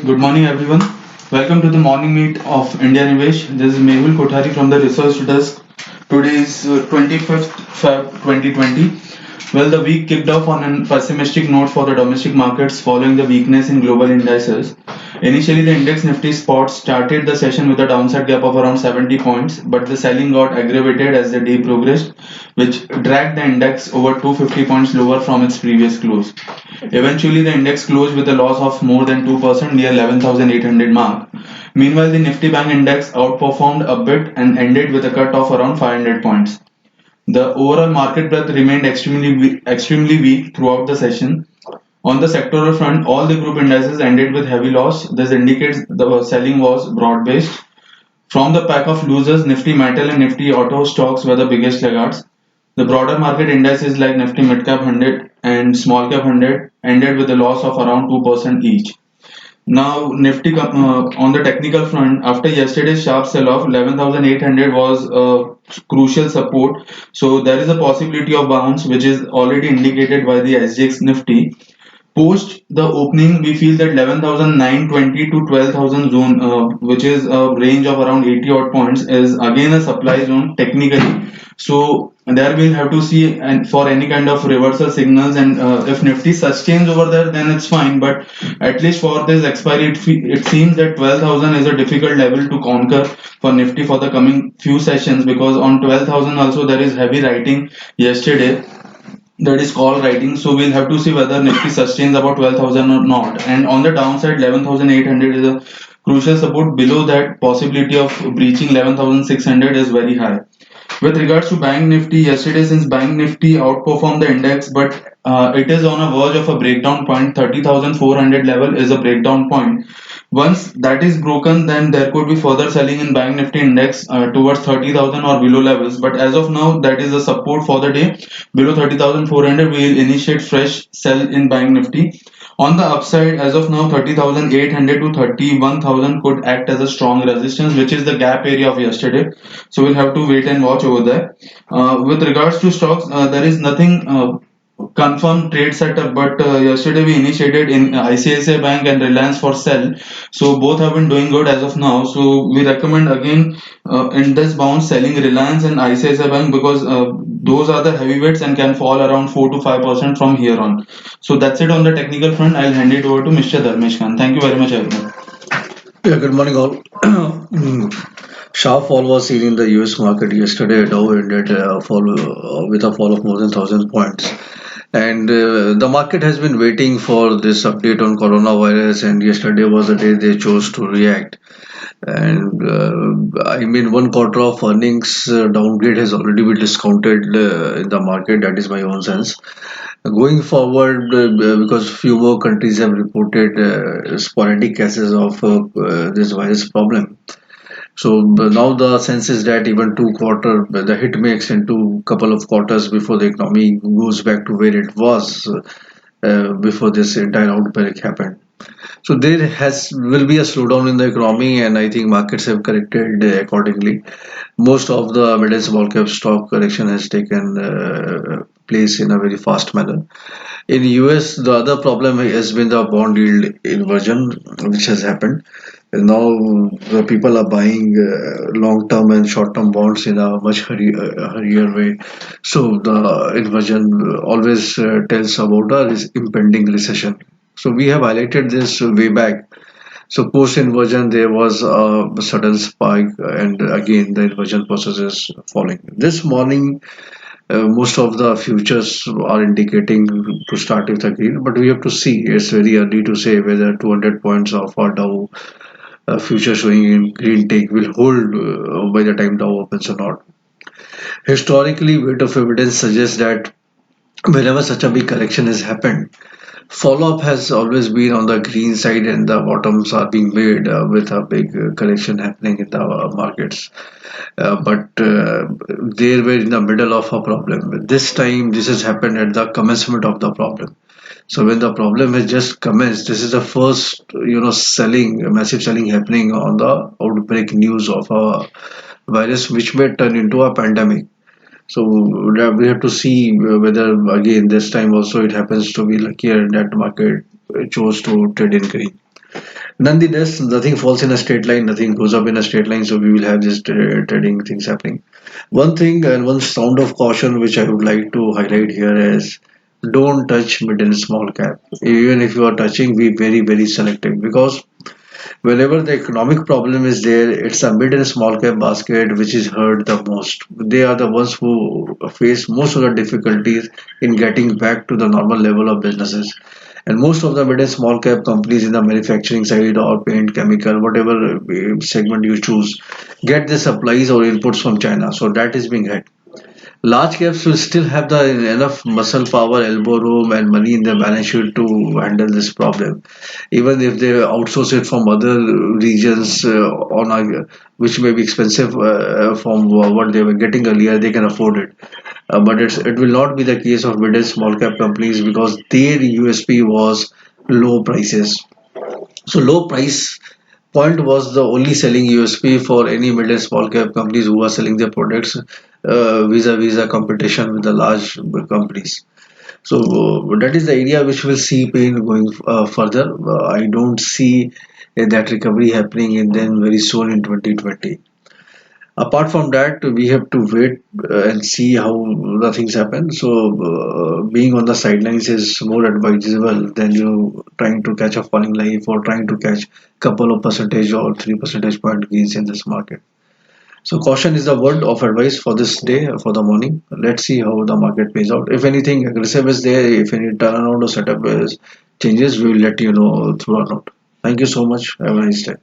Good morning, everyone. Welcome to the morning meet of IndiaNivesh. This is Mehul Kothari from the research desk. Today is 25th Feb 2020. Well, the week kicked off on a pessimistic note for the domestic markets following the weakness in global indices. Initially, the index Nifty spot started the session with a downside gap of around 70 points, but the selling got aggravated as the day progressed, which dragged the index over 250 points lower from its previous close. Eventually, the index closed with a loss of more than 2% near 11,800 mark. Meanwhile, the Nifty Bank Index outperformed a bit and ended with a cut of around 500 points. The overall market breadth remained extremely weak throughout the session. On the sectoral front, all the group indices ended with heavy loss. This indicates the selling was broad-based. From the pack of losers, Nifty Metal and Nifty Auto stocks were the biggest laggards. The broader market indices like Nifty Midcap 100 and Small Cap 100 ended with a loss of around 2% each. Now, Nifty on the technical front, after yesterday's sharp sell-off, 11,800 was a crucial support. So there is a possibility of bounce, which is already indicated by the SGX Nifty. Post the opening, we feel that 11,920 to 12,000 zone, which is a range of around 80 odd points, is again a supply zone technically. So there we'll have to see and for any kind of reversal signals, and if Nifty sustains over there, then it's fine. But at least for this expiry, it seems that 12,000 is a difficult level to conquer for Nifty for the coming few sessions, because on 12,000 also there is heavy writing yesterday, that is call writing. So we'll have to see whether Nifty sustains about 12,000 or not. And on the downside, 11,800 is a crucial support. Below that, possibility of breaching 11,600 is very high. With regards to Bank Nifty, yesterday since Bank Nifty outperformed the index, but it is on a verge of a breakdown point. 30,400 level is a breakdown point. Once that is broken, then there could be further selling in Bank Nifty index towards 30,000 or below levels. But as of now, that is the support for the day. Below 30,400, we will initiate fresh sell in Bank Nifty. On the upside, as of now, 30,800 to 31,000 could act as a strong resistance, which is the gap area of yesterday. So we'll have to wait and watch over there. With regards to stocks, there is nothing confirmed trade setup, but yesterday we initiated in ICICI Bank and Reliance for sell. So both have been doing good as of now. So we recommend again in this bounce selling Reliance and ICICI Bank, because those are the heavyweights and can fall around 4 to 5% from here on. So that's it on the technical front. I'll hand it over to Mr. Dharmesh Kant. Thank you very much, everyone. Yeah, good morning all. Sharp fall was seen in the US market yesterday. Dow ended with a fall of more than 1,000 points. And the market has been waiting for this update on coronavirus, and yesterday was the day they chose to react. And I mean, one quarter of earnings downgrade has already been discounted in the market. That is my own sense. Going forward, because few more countries have reported sporadic cases of this virus problem. So now the sense is that even the hit may extend to couple of quarters before the economy goes back to where it was before this entire outbreak happened. So there has will be a slowdown in the economy, and I think markets have corrected accordingly. Most of the mid and small cap stock correction has taken place in a very fast manner. In US, the other problem has been the bond yield inversion, which has happened. And now the people are buying long-term and short-term bonds in a much hurrier way. So the inversion always tells about a impending recession. So we have highlighted this way back. So post inversion, there was a sudden spike, and again the inversion process is falling. This morning, most of the futures are indicating to start with a green, but we have to see. It's very early to say whether 200 points of our Dow future showing in green take will hold by the time Dow opens or not. Historically, weight of evidence suggests that whenever such a big correction has happened, follow-up has always been on the green side, and the bottoms are being made with a big correction happening in the markets. But they were in the middle of a problem. This time, this has happened at the commencement of the problem. So when the problem has just commenced, this is the first, massive selling happening on the outbreak news of a virus, which may turn into a pandemic. So we have to see whether again this time also it happens to be luckier that market chose to trade in green. Nonetheless, nothing falls in a straight line, nothing goes up in a straight line, so we will have just trading things happening. One thing and one sound of caution which I would like to highlight here is don't touch mid and small cap. Even if you are touching, be very, very selective, because whenever the economic problem is there, it's a mid and small cap basket which is hurt the most. They are the ones who face most of the difficulties in getting back to the normal level of businesses. And most of the mid and small cap companies in the manufacturing side or paint, chemical, whatever segment you choose, get the supplies or inputs from China. So that is being hit. Large caps will still have the enough muscle power, elbow room, and money in their balance sheet to handle this problem. Even if they outsource it from other regions which may be expensive from what they were getting earlier, they can afford it. But it will not be the case of mid and small cap companies, because their USP was low prices. So low price point was the only selling USP for any mid and small cap companies who are selling their products vis-a-vis a competition with the large companies. So that is the area which will see pain going further. I don't see that recovery happening in then very soon in 2020. Apart from that, we have to wait and see how the things happen. So being on the sidelines is more advisable than trying to catch a falling knife or trying to catch couple of percentage or 3 percentage point gains in this market. So caution is the word of advice for this day, for the morning. Let's see how the market plays out. If anything aggressive is there, if any turnaround or setup is changes, we will let you know through or not. Thank you so much. Have a nice day.